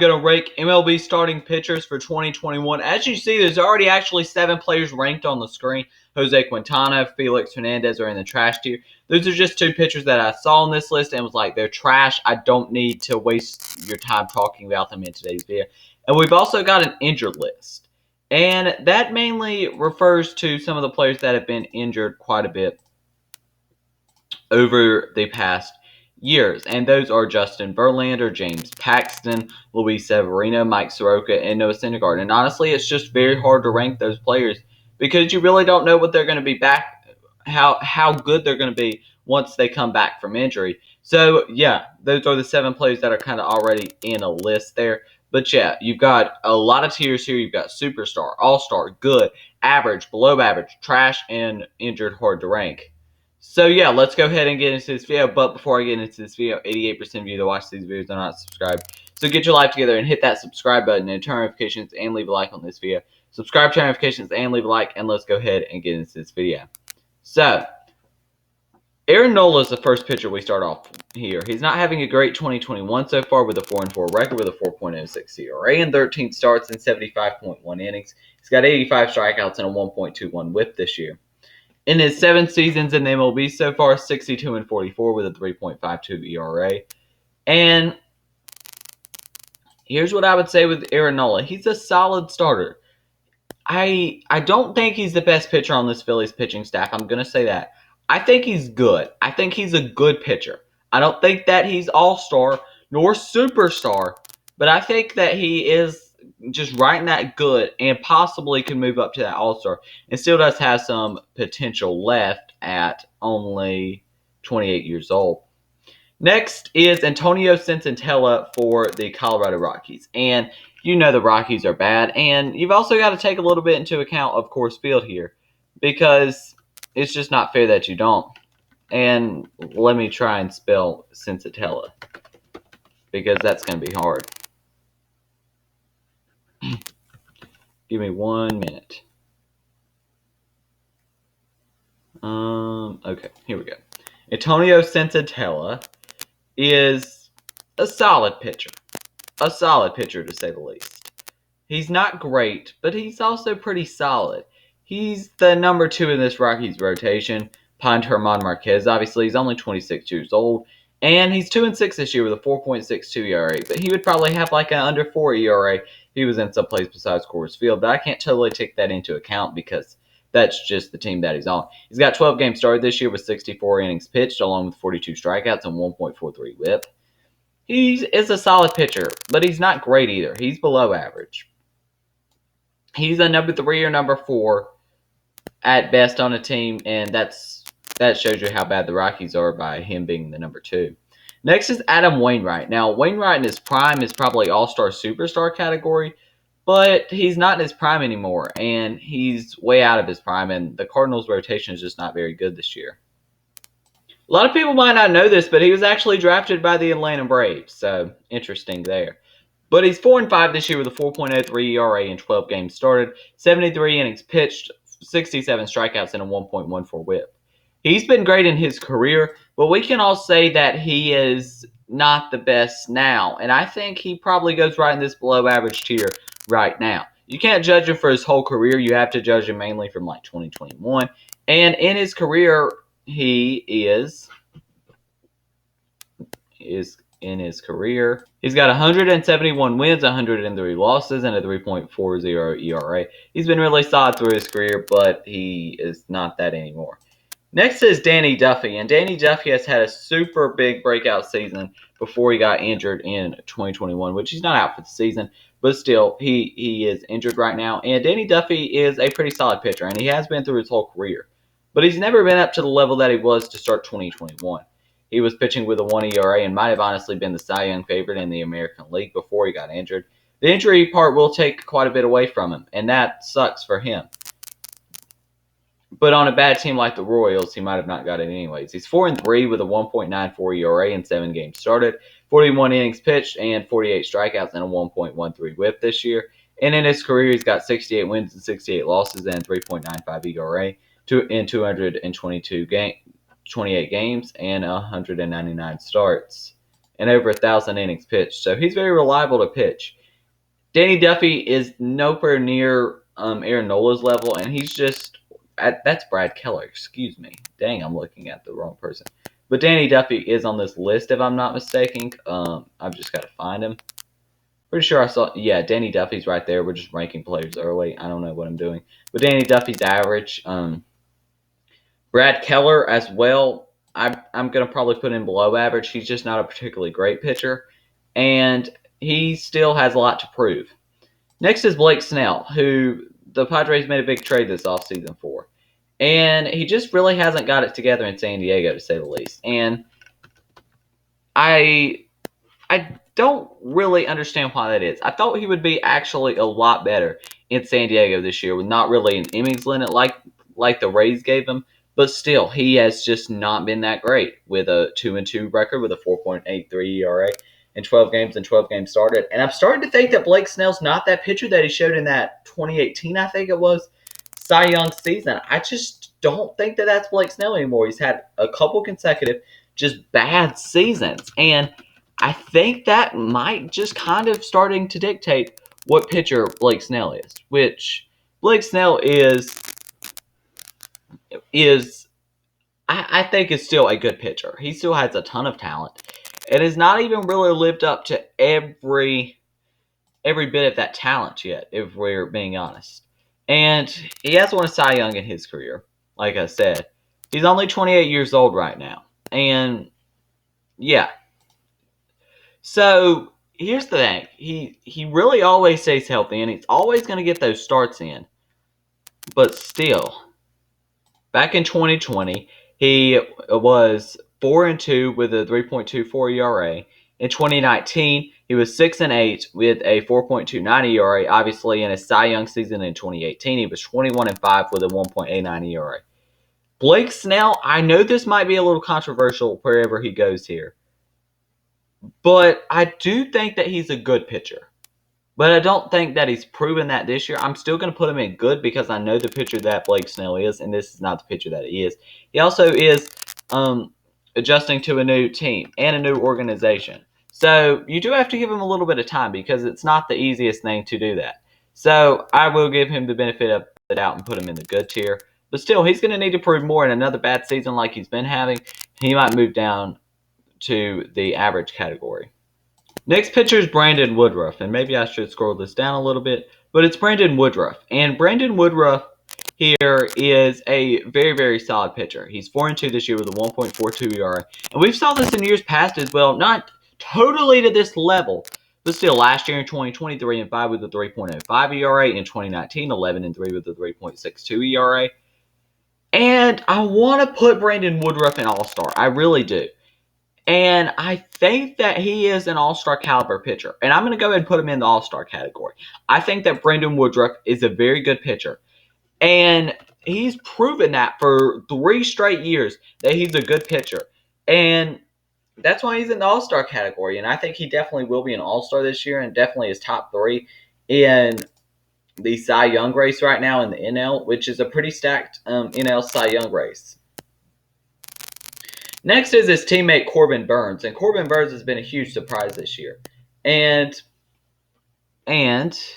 Going to rank MLB starting pitchers for 2021. As you see, there's already actually 7 players ranked on the screen. Jose Quintana, Felix Hernandez are in the trash tier. Those are just 2 pitchers that I saw on this list and was like, they're trash. I don't need to waste your time talking about them in today's video. And we've also got an injured list. And that mainly refers to some of the players that have been injured quite a bit over the past years, and those are Justin Verlander, James Paxton, Luis Severino, Mike Soroka, and Noah Syndergaard. And honestly, it's just very hard to rank those players because you really don't know what they're going to be back, how good they're going to be once they come back from injury. So yeah, those are the 7 players that are kind of already in a list there. But yeah, you've got a lot of tiers here. You've got superstar, all-star, good, average, below average, trash, and injured, hard to rank. So yeah, let's go ahead and get into this video. But before I get into this video, 88% of you that watch these videos are not subscribed. So get your life together and hit that subscribe button and turn notifications and leave a like on this video. Subscribe, turn notifications, and leave a like, and let's go ahead and get into this video. So, Aaron Nola is the first pitcher we start off here. He's not having a great 2021 so far with a 4-4 record with a 4.06 ERA and 13 starts and 75.1 innings. He's got 85 strikeouts and a 1.21 WHIP this year. In his 7 seasons in the MLB so far, 62-44 with a 3.52 ERA. And here's what I would say with Aaron Nola. He's a solid starter. I don't think he's the best pitcher on this Phillies pitching staff. I'm going to say that. I think he's good. I think he's a good pitcher. I don't think that he's all-star nor superstar, but I think that he is just right in that good and possibly can move up to that all-star and still does have some potential left at only 28 years old. Next is Antonio Centella for the Colorado Rockies. And you know the Rockies are bad, and you've also got to take a little bit into account of Coors Field here because it's just not fair that you don't. And let me try and spell Centella because that's going to be hard. Give me 1 minute. Okay, here we go. Antonio Centella is a solid pitcher. A solid pitcher, to say the least. He's not great, but he's also pretty solid. He's the number 2 in this Rockies rotation, behind German Marquez. Obviously, he's only 26 years old, and he's 2-6 this year with a 4.62 ERA. But he would probably have like an under 4 ERA if he was in some place besides Coors Field. But I can't totally take that into account because that's just the team that he's on. He's got 12 games started this year with 64 innings pitched, along with 42 strikeouts and 1.43 WHIP. He is a solid pitcher, but he's not great either. He's below average. He's a number 3 or number 4 at best on a team, and that shows you how bad the Rockies are by him being the number 2. Next is Adam Wainwright. Now, Wainwright in his prime is probably all-star superstar category, but he's not in his prime anymore, and he's way out of his prime, and the Cardinals' rotation is just not very good this year. A lot of people might not know this, but he was actually drafted by the Atlanta Braves, so interesting there. But he's 4-5 this year with a 4.03 ERA in 12 games started, 73 innings pitched, 67 strikeouts, and a 1.14 WHIP. He's been great in his career, but we can all say that he is not the best now, and I think he probably goes right in this below average tier right now. You can't judge him for his whole career. You have to judge him mainly from like 2021, and in his career, he is in his career. He's got 171 wins, 103 losses, and a 3.40 ERA. He's been really solid through his career, but he is not that anymore. Next is Danny Duffy, and Danny Duffy has had a super big breakout season before he got injured in 2021, which he's not out for the season, but still, he is injured right now. And Danny Duffy is a pretty solid pitcher, and he has been through his whole career. But he's never been up to the level that he was to start 2021. He was pitching with a 1 ERA and might have honestly been the Cy Young favorite in the American League before he got injured. The injury part will take quite a bit away from him, and that sucks for him. But on a bad team like the Royals, he might have not got it anyways. He's 4-3 with a 1.94 ERA in 7 games started, 41 innings pitched, and 48 strikeouts and a 1.13 WHIP this year. And in his career, he's got 68 wins and 68 losses and 3.95 ERA in 228 games and 199 starts. and over 1,000 innings pitched. So he's very reliable to pitch. Danny Duffy is nowhere near Aaron Nola's level, and he's just that's Brad Keller. Excuse me. Dang, I'm looking at the wrong person. But Danny Duffy is on this list, if I'm not mistaken. I've just got to find him. Pretty sure I saw. Yeah, Danny Duffy's right there. We're just ranking players early. I don't know what I'm doing, but Danny Duffy's average. Brad Keller as well. I'm gonna probably put in below average. He's just not a particularly great pitcher, and he still has a lot to prove. Next is Blake Snell, who the Padres made a big trade this offseason for. And he just really hasn't got it together in San Diego, to say the least. And I don't really understand why that is. I thought he would be actually a lot better in San Diego this year with not really an innings limit like the Rays gave him. But still, he has just not been that great with a 2-2 record with a 4.83 ERA in 12 games and 12 games started. And I'm starting to think that Blake Snell's not that pitcher that he showed in that 2018, I think it was, Cy Young season. I just don't think that that's Blake Snell anymore. He's had a couple consecutive just bad seasons. And I think that might just kind of starting to dictate what pitcher Blake Snell is, which Blake Snell is I think is still a good pitcher. He still has a ton of talent. It has not even really lived up to every bit of that talent yet, if we're being honest. And he has won a Cy Young in his career, like I said. He's only 28 years old right now. And, yeah. So, here's the thing. He really always stays healthy, and he's always going to get those starts in. But still, back in 2020, he was 4-2 with a 3.24 ERA. In 2019, he was 6-8 with a 4.29 ERA. Obviously, in his Cy Young season in 2018, he was 21-5 with a 1.89 ERA. Blake Snell, I know this might be a little controversial wherever he goes here, but I do think that he's a good pitcher. But I don't think that he's proven that this year. I'm still going to put him in good because I know the pitcher that Blake Snell is, and this is not the pitcher that he is. He also is adjusting to a new team and a new organization. So you do have to give him a little bit of time because it's not the easiest thing to do that. So I will give him the benefit of the doubt and put him in the good tier. But still, he's going to need to prove more in another bad season like he's been having. He might move down to the average category. Next pitcher is Brandon Woodruff, and maybe I should scroll this down a little bit, but it's Brandon Woodruff. And Brandon Woodruff here is a very, very solid pitcher. He's 4-2 this year with a 1.42 ERA. And we've saw this in years past as well, not totally to this level, but still last year in 2020, 3-5 with a 3.05 ERA. In 2019, 11-3 with a 3.62 ERA. And I want to put Brandon Woodruff in All-Star. I really do. And I think that he is an all-star caliber pitcher. And I'm going to go ahead and put him in the all-star category. I think that Brandon Woodruff is a very good pitcher. And he's proven that for 3 straight years that he's a good pitcher. And that's why he's in the all-star category. And I think he definitely will be an all-star this year and definitely is top 3 in the Cy Young race right now in the NL, which is a pretty stacked NL Cy Young race. Next is his teammate Corbin Burns, and Corbin Burns has been a huge surprise this year. And Burns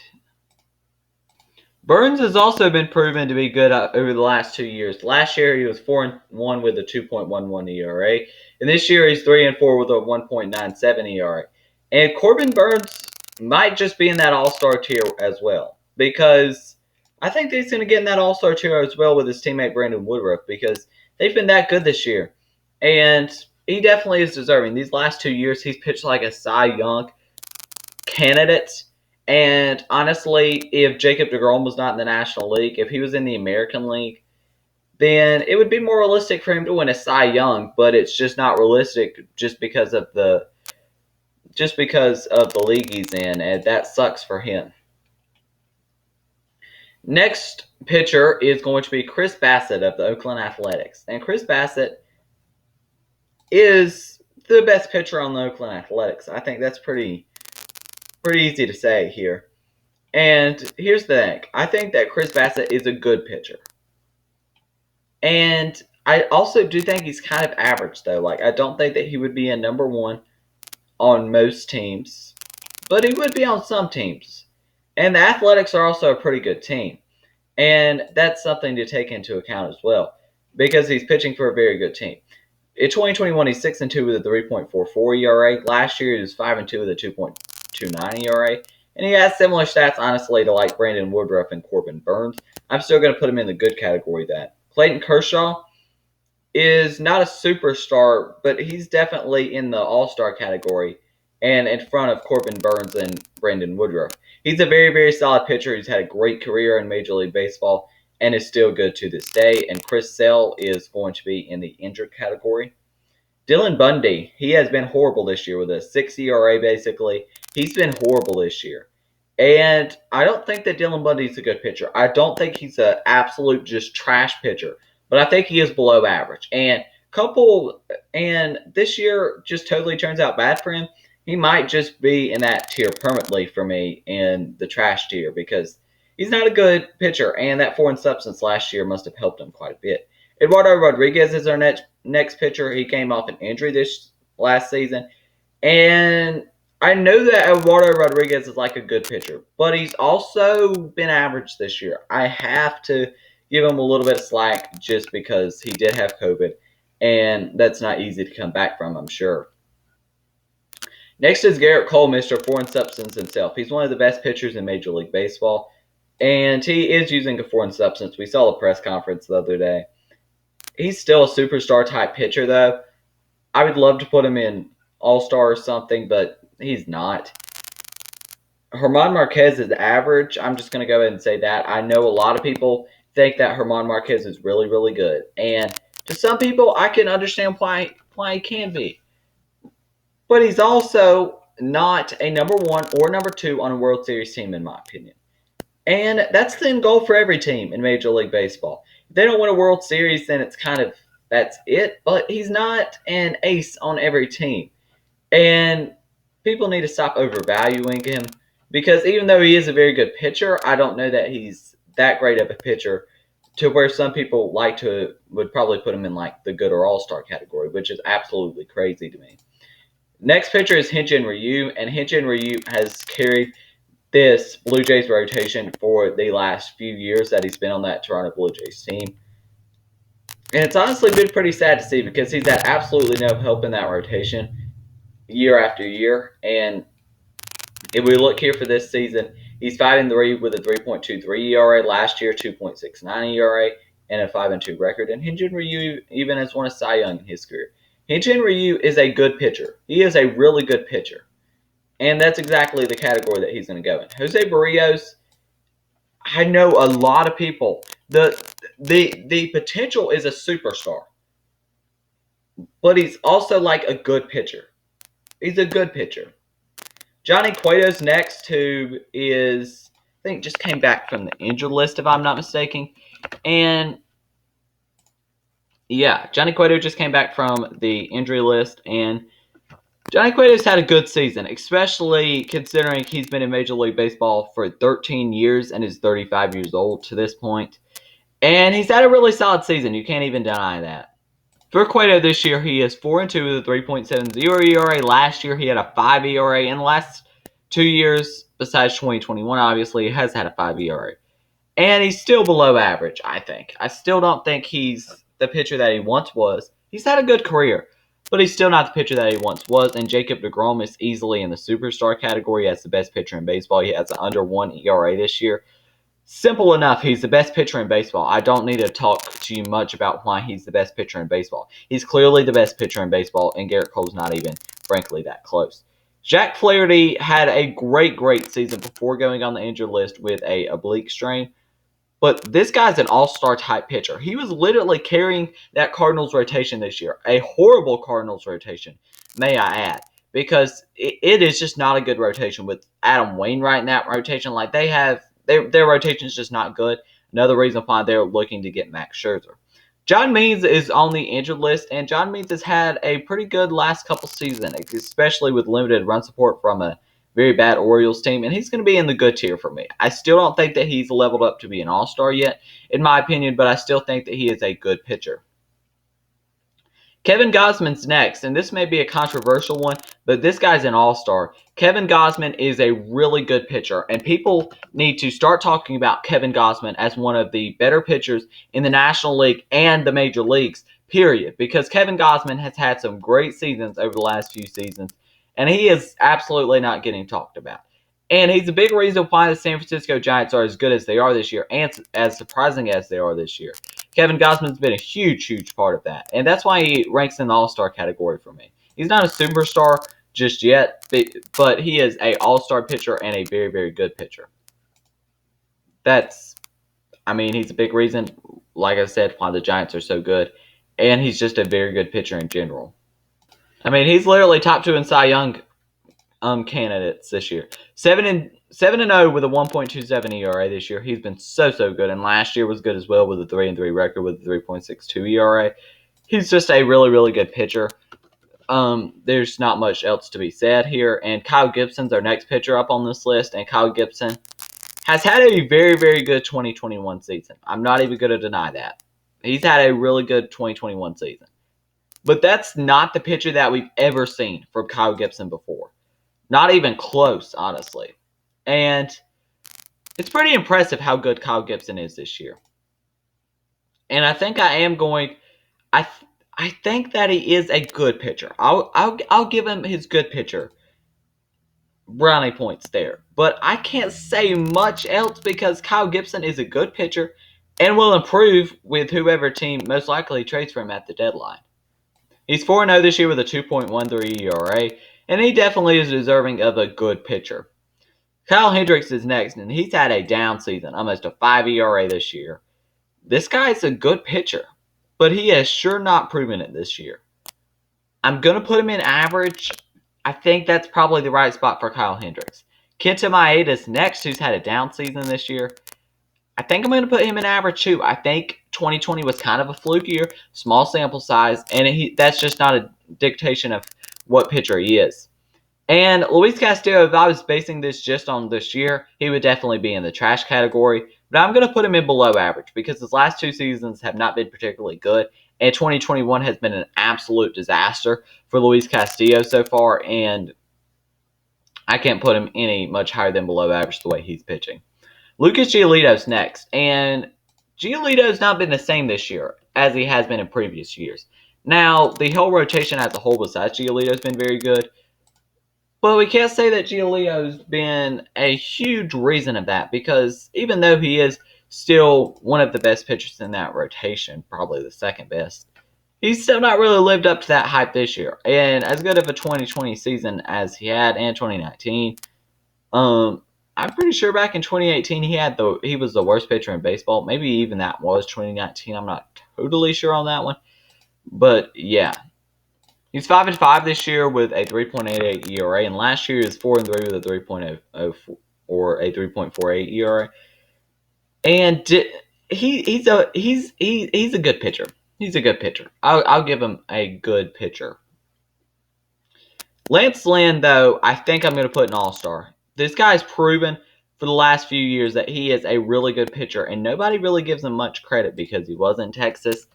has also been proven to be good over the last 2 years. Last year he was 4-1 with a 2.11 ERA, and this year he's 3-4 with a 1.97 ERA. And Corbin Burns might just be in that all-star tier as well, because I think he's going to get in that all-star tier as well with his teammate Brandon Woodruff, because they've been that good this year. And he definitely is deserving. These last 2 years, he's pitched like a Cy Young candidate. And honestly, if Jacob Degrom was not in the National League, if he was in the American League, then it would be more realistic for him to win a Cy Young. But it's just not realistic just because of the league he's in, and that sucks for him. Next pitcher is going to be Chris Bassett of the Oakland Athletics. And Chris Bassett is the best pitcher on the Oakland Athletics. I think that's pretty easy to say here. And here's the thing. I think that Chris Bassett is a good pitcher. And I also do think he's kind of average, though. Like, I don't think that he would be a number 1 on most teams, but he would be on some teams. And the Athletics are also a pretty good team. And that's something to take into account as well, because he's pitching for a very good team. In 2021, he's 6-2 with a 3.44 ERA. Last year, he was 5-2 with a 2.29 ERA. And he has similar stats, honestly, to like Brandon Woodruff and Corbin Burns. I'm still going to put him in the good category. That Clayton Kershaw is not a superstar, but he's definitely in the all-star category and in front of Corbin Burns and Brandon Woodruff. He's a very, very solid pitcher. He's had a great career in Major League Baseball and is still good to this day. And Chris Sale is going to be in the injured category. Dylan Bundy, he has been horrible this year with a 6 ERA basically. He's been horrible this year. And I don't think that Dylan Bundy's a good pitcher. I don't think he's an absolute just trash pitcher. But I think he is below average. And this year just totally turns out bad for him. He might just be in that tier permanently for me, in the trash tier, because he's not a good pitcher. And that foreign substance last year must have helped him quite a bit. Eduardo Rodriguez is our next pitcher. He came off an injury this last season. And I know that Eduardo Rodriguez is like a good pitcher, but he's also been average this year. I have to give him a little bit of slack just because he did have COVID, and that's not easy to come back from, I'm sure. Next is Garrett Cole, Mr. Foreign Substance himself. He's one of the best pitchers in Major League Baseball, and he is using a foreign substance. We saw a press conference the other day. He's still a superstar-type pitcher, though. I would love to put him in All-Star or something, but he's not. German Marquez is average. I'm just going to go ahead and say that. I know a lot of people think that German Marquez is really, really good. And to some people, I can understand why he can be. But he's also not a number one or number two on a World Series team, in my opinion. And that's the end goal for every team in Major League Baseball. If they don't win a World Series, then it's kind of, that's it. But he's not an ace on every team. And people need to stop overvaluing him, because even though he is a very good pitcher, I don't know that he's that great of a pitcher to where some people would probably put him in like the good or all-star category, which is absolutely crazy to me. Next pitcher is Henshin Ryu, and Henshin Ryu has carried this Blue Jays rotation for the last few years that he's been on that Toronto Blue Jays team. And it's honestly been pretty sad to see, because he's had absolutely no help in that rotation year after year. And if we look here for this season, he's 5-3 with a 3.23 ERA. Last year, 2.69 ERA and a 5-2 record. And Henshin Ryu even has won a Cy Young in his career. Henshin Ryu is a good pitcher. He is a really good pitcher. And that's exactly the category that he's going to go in. Jose Barrios, I know a lot of people. The potential is a superstar. But he's also like a good pitcher. He's a good pitcher. Johnny Cueto's next, who is, I think, just came back from the injured list, if I'm not mistaken. And yeah, Johnny Cueto just came back from the injury list, and Johnny Cueto's had a good season, especially considering he's been in Major League Baseball for 13 years and is 35 years old to this point. And he's had a really solid season. You can't even deny that. For Cueto this year, he is 4-2 with a 3.70 ERA. Last year, he had a 5 ERA. In the last 2 years, besides 2021, obviously, he has had a 5 ERA. And he's still below average, I think. I still don't think he's the pitcher that he once was. He's had a good career, but he's still not the pitcher that he once was. And Jacob Degrom is easily in the superstar category as the best pitcher in baseball. He has an under 1 ERA this year. Simple enough, he's the best pitcher in baseball. I don't need to talk to you much about why he's the best pitcher in baseball. He's clearly the best pitcher in baseball, and Garrett Cole's not even, frankly, that close. Jack Flaherty had a great season before going on the injured list with a oblique strain. But this guy's an all-star type pitcher. He was literally carrying that Cardinals rotation this year. A horrible Cardinals rotation, may I add. Because it is just not a good rotation with Adam Wainwright in that rotation. Like, they have... Their rotation is just not good. Another reason why they're looking to get Max Scherzer. John Means is on the injured list, and John Means has had a pretty good last couple seasons, especially with limited run support from a very bad Orioles team, and he's going to be in the good tier for me. I still don't think that he's leveled up to be an all-star yet, in my opinion, but I still think that he is a good pitcher. Kevin Gossman's next, and this may be a controversial one, but this guy's an all-star. Kevin Gossman is a really good pitcher, and people need to start talking about Kevin Gossman as one of the better pitchers in the National League and the major leagues, period, because Kevin Gossman has had some great seasons over the last few seasons, and he is absolutely not getting talked about. And he's a big reason why the San Francisco Giants are as good as they are this year and as surprising as they are this year. Kevin Gossman's been a huge, huge part of that, and that's why he ranks in the all-star category for me. He's not a superstar just yet, but he is an all-star pitcher and a very, very good pitcher. He's a big reason, like I said, why the Giants are so good, and he's just a very good pitcher in general. He's literally top 2 in Cy Young candidates this year. 7-0 with a 1.27 ERA this year. He's been so good, and last year was good as well with a 3-3 record with a 3.62 ERA. He's just a really, really good pitcher. There's not much else to be said here. And Kyle Gibson's our next pitcher up on this list, and Kyle Gibson has had a very, very good 2021 season. I'm not even going to deny that. He's had a really good 2021 season. But that's not the pitcher that we've ever seen from Kyle Gibson before. Not even close, honestly. And it's pretty impressive how good Kyle Gibson is this year. And I think I think that he is a good pitcher. I'll give him his good pitcher brownie points there. But I can't say much else because Kyle Gibson is a good pitcher and will improve with whoever team most likely trades for him at the deadline. He's 4-0 this year with a 2.13 ERA, and he definitely is deserving of a good pitcher. Kyle Hendricks is next, and he's had a down season, almost a 5 ERA this year. This guy's a good pitcher, but he has sure not proven it this year. I'm going to put him in average. I think that's probably the right spot for Kyle Hendricks. Kenta Maeda's next, who's had a down season this year. I think I'm going to put him in average too. I think 2020 was kind of a fluke year, small sample size, and that's just not a dictation of what pitcher he is. And Louise Castello, if I was basing this just on this year, he would definitely be in the trash category. But I'm going to put him in below average because his last 2 seasons have not been particularly good. And 2021 has been an absolute disaster for Louise Castello so far. And I can't put him any much higher than below average the way he's pitching. Lucas Gialito's next. And Gialito's not been the same this year as he has been in previous years. Now, the whole rotation as a whole besides Gialito's been very good. But we can't say that Gialito's been a huge reason of that because even though he is still one of the best pitchers in that rotation, probably the second best, he's still not really lived up to that hype this year. And as good of a 2020 season as he had and 2019, I'm pretty sure back in 2018 he was the worst pitcher in baseball. Maybe even that was 2019. I'm not totally sure on that one. But yeah. He's 5-5 this year with a 3.88 ERA, and last year he was 4-3 with a 3.0 or a 3.48 ERA. And he's a good pitcher. He's a good pitcher. I'll give him a good pitcher. Lance Lynn, though, I think I'm going to put an all-star. This guy's proven for the last few years that he is a really good pitcher, and nobody really gives him much credit because he was in Texas.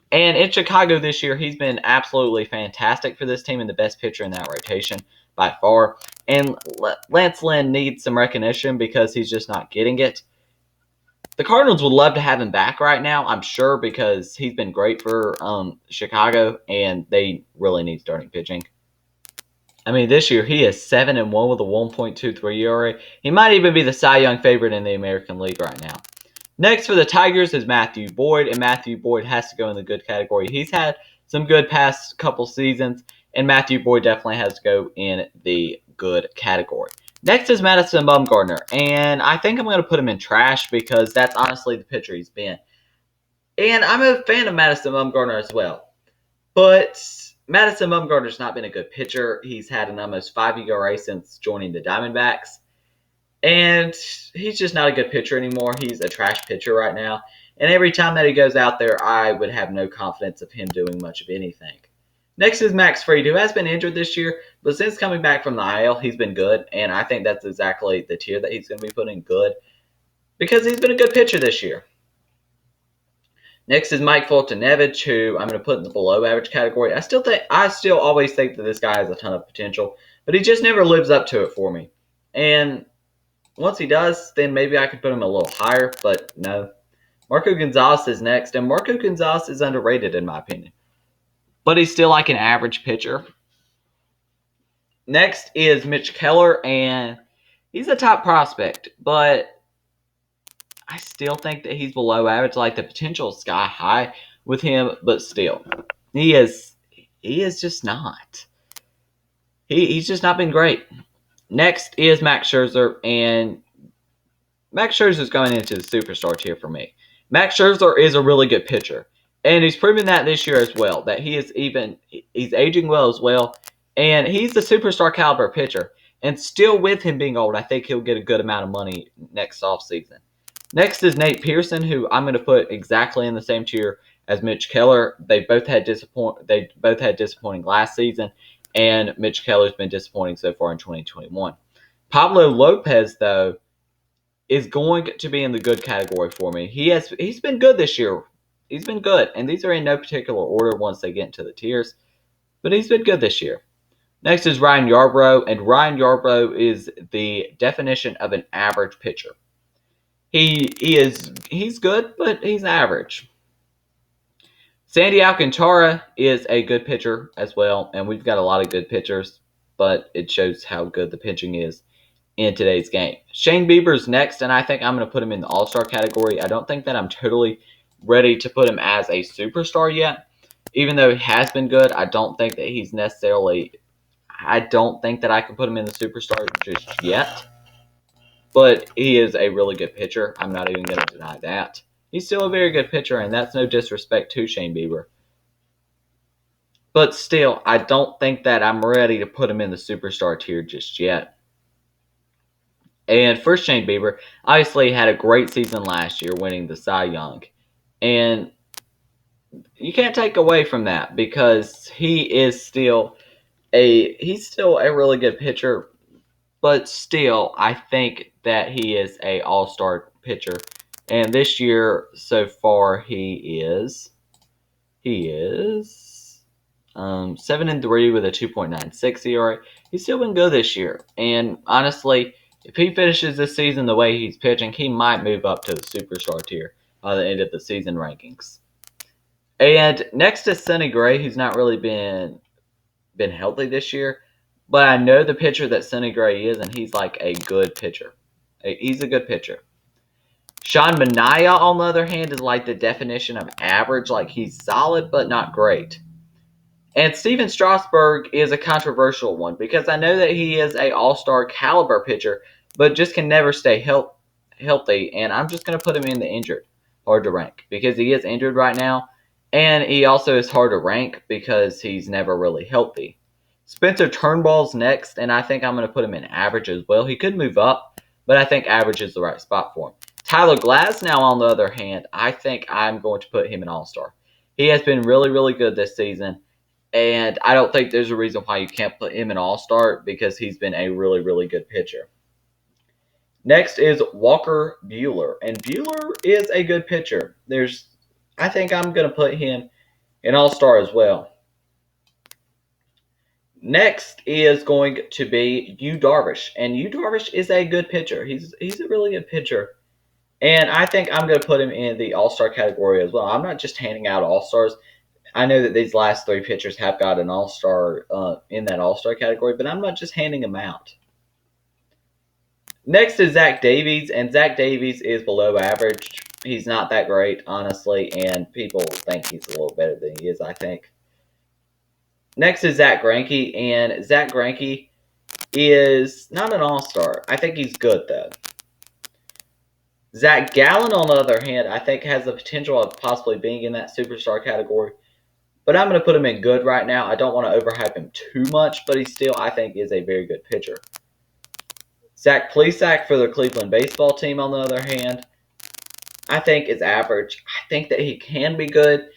And in Chicago this year, he's been absolutely fantastic for this team and the best pitcher in that rotation by far. And Lance Lynn needs some recognition because he's just not getting it. The Cardinals would love to have him back right now, I'm sure, because he's been great for Chicago, and they really need starting pitching. This year he is 7-1 with a 1.23 ERA. He might even be the Cy Young favorite in the American League right now. Next for the Tigers is Matthew Boyd, and Matthew Boyd has to go in the good category. He's had some good past couple seasons, and Matthew Boyd definitely has to go in the good category. Next is Madison Bumgarner, and I think I'm going to put him in trash because that's honestly the pitcher he's been. And I'm a fan of Madison Bumgarner as well. But Madison Bumgarner's not been a good pitcher. He's had an almost 5 ERA since joining the Diamondbacks. And he's just not a good pitcher anymore. He's a trash pitcher right now. And every time that he goes out there, I would have no confidence of him doing much of anything. Next is Max Fried, who has been injured this year. But since coming back from the IL, he's been good. And I think that's exactly the tier that he's going to be putting good. Because he's been a good pitcher this year. Next is Mike Fultonevich, who I'm going to put in the below average category. I still always think that this guy has a ton of potential, but he just never lives up to it for me. And once he does, then maybe I could put him a little higher, but no. Marco Gonzalez is next, and Marco Gonzalez is underrated in my opinion. But he's still like an average pitcher. Next is Mitch Keller, and he's a top prospect, but I still think that he's below average. Like the potential is sky high with him, but still, he is just not. He's just not been great. Next is Max Scherzer, and Max Scherzer is going into the superstar tier for me. Max Scherzer is a really good pitcher, and he's proven that this year as well. That he's aging well as well, and he's a superstar caliber pitcher. And still, with him being old, I think he'll get a good amount of money next offseason. Next is Nate Pearson, who I'm going to put exactly in the same tier as Mitch Keller. They both had disappointing last season, and Mitch Keller's been disappointing so far in 2021. Pablo Lopez, though, is going to be in the good category for me. He's been good this year. He's been good, and these are in no particular order once they get into the tiers, but he's been good this year. Next is Ryan Yarbrough, and Ryan Yarbrough is the definition of an average pitcher. He's good, but he's average. Sandy Alcantara is a good pitcher as well, and we've got a lot of good pitchers, but it shows how good the pitching is in today's game. Shane Bieber's next, and I think I'm going to put him in the all-star category. I don't think that I'm totally ready to put him as a superstar yet. Even though he has been good, I don't think that I don't think that I can put him in the superstar just yet. But he is a really good pitcher. I'm not even going to deny that. He's still a very good pitcher, and that's no disrespect to Shane Bieber. But still, I don't think that I'm ready to put him in the superstar tier just yet. And for Shane Bieber, obviously had a great season last year, winning the Cy Young. And you can't take away from that because he's still a really good pitcher. But still, I think that he is a all-star pitcher. And this year, so far, he is 7-3 with a 2.96 ERA. He's still been good this year. And honestly, if he finishes this season the way he's pitching, he might move up to the superstar tier by the end of the season rankings. And next is Sonny Gray, who's not really been healthy this year. But I know the pitcher that Sonny Gray is, and he's like a good pitcher. He's a good pitcher. Sean Manaya, on the other hand, is like the definition of average. Like, he's solid, but not great. And Steven Strasburg is a controversial one because I know that he is an all-star caliber pitcher, but just can never stay healthy. And I'm just going to put him in the injured, hard to rank, because he is injured right now. And he also is hard to rank because he's never really healthy. Spencer Turnbull's next, and I think I'm going to put him in average as well. He could move up, but I think average is the right spot for him. Tyler Glasnow, on the other hand, I think I'm going to put him in all-star. He has been really, really good this season, and I don't think there's a reason why you can't put him in all-star because he's been a really, really good pitcher. Next is Walker Buehler, and Buehler is a good pitcher. I think I'm going to put him in all-star as well. Next is going to be Yu Darvish, and Yu Darvish is a good pitcher. He's a really good pitcher, and I think I'm going to put him in the all-star category as well. I'm not just handing out all-stars. I know that these last three pitchers have got an all-star in that all-star category, but I'm not just handing them out. Next is Zach Davies, and Zach Davies is below average. He's not that great, honestly, and people think he's a little better than he is, I think. Next is Zach Greinke, and Zach Greinke is not an all-star. I think he's good, though. Zach Gallen, on the other hand, I think has the potential of possibly being in that superstar category, but I'm going to put him in good right now. I don't want to overhype him too much, but he still, I think, is a very good pitcher. Zach Plesac for the Cleveland baseball team, on the other hand, I think is average. I think that he can be good.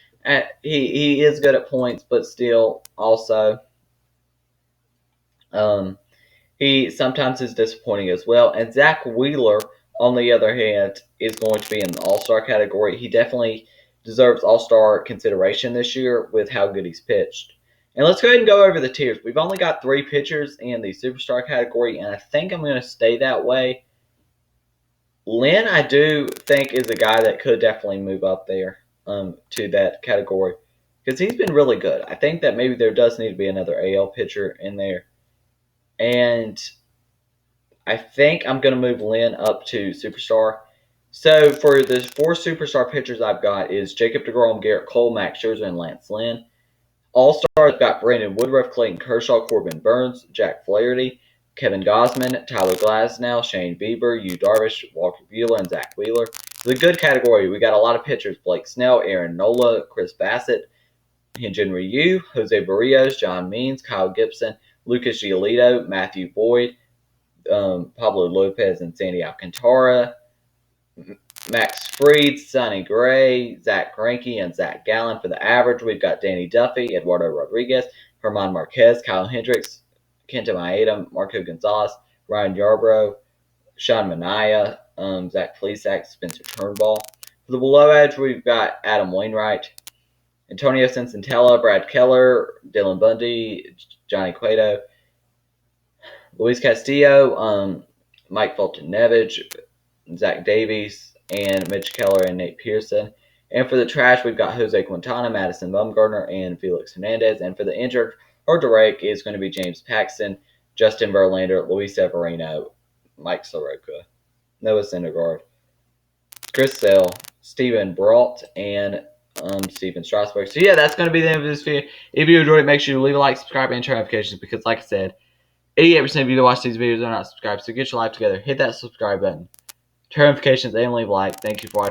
He is good at points, but still also he sometimes is disappointing as well. And Zach Wheeler, on the other hand, is going to be in the all-star category. He definitely deserves all-star consideration this year with how good he's pitched. And let's go ahead and go over the tiers. We've only got 3 pitchers in the superstar category, and I think I'm going to stay that way. Lynn, I do think, is a guy that could definitely move up there to that category because he's been really good. I think that maybe there does need to be another AL pitcher in there. And I think I'm going to move Lynn up to superstar. So for the 4 superstar pitchers I've got is Jacob Degrom, Garrett Cole, Max Scherzer, and Lance Lynn. All-stars, I've got Brandon Woodruff, Clayton Kershaw, Corbin Burns, Jack Flaherty, Kevin Gossman, Tyler Glasnow, Shane Bieber, Yu Darvish, Walker Buehler, and Zach Wheeler. It's a good category. We got a lot of pitchers: Blake Snell, Aaron Nola, Chris Bassett, Henshin Ryu, Jose Barrios, John Means, Kyle Gibson, Lucas Gialito, Matthew Boyd, Pablo Lopez, and Sandy Alcantara, Max Fried, Sonny Gray, Zach Greinke, and Zach Gallen. For the average, we've got Danny Duffy, Eduardo Rodriguez, Herman Marquez, Kyle Hendricks, Kenta Maeda, Marco Gonzalez, Ryan Yarbrough, Sean Manaya, Zach Plesac, Spencer Turnbull. For the below edge, we've got Adam Wainwright, Antonio Centella, Brad Keller, Dylan Bundy, Johnny Cueto, Louise Castello, Mike Fulton Nevich, Zach Davies, and Mitch Keller and Nate Pearson. And for the trash, we've got Jose Quintana, Madison Bumgarner, and Felix Hernandez. And for the injured, hard to rake is going to be James Paxton, Justin Verlander, Luis Severino, Mike Soroka, Noah Syndergaard, Chris Sale, Steven Brault, and Steven Strasburg. So yeah, that's going to be the end of this video. If you enjoyed it, make sure you leave a like, subscribe, and turn notifications because, like I said, 88% of you that watch these videos are not subscribed. So get your life together. Hit that subscribe button. Turn notifications and leave a like. Thank you for watching.